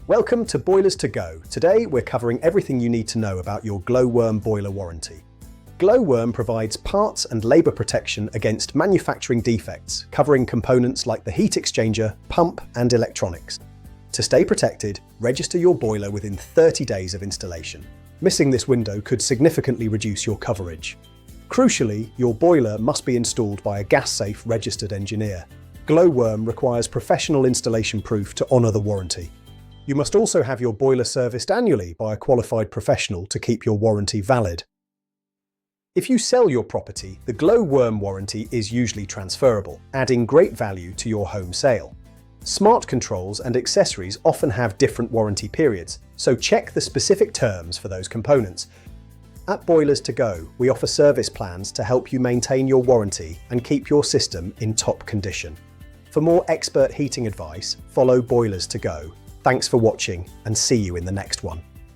Welcome to Boilers2Go. Today we're covering everything you need to know about your glowworm boiler warranty. Glowworm provides parts and labour protection against manufacturing defects, covering components like the heat exchanger, pump and electronics. To stay protected, register your boiler within 30 days of installation. Missing this window could significantly reduce your coverage. Crucially, your boiler must be installed by a gas-safe registered engineer. Glowworm requires professional installation proof to honour the warranty. You must also have your boiler serviced annually by a qualified professional to keep your warranty valid. If you sell your property, the glowworm warranty is usually transferable, adding great value to your home sale. Smart controls and accessories often have different warranty periods, so check the specific terms for those components. At Boilers2Go, we offer service plans to help you maintain your warranty and keep your system in top condition. For more expert heating advice, follow Boilers2Go. Thanks for watching and see you in the next one.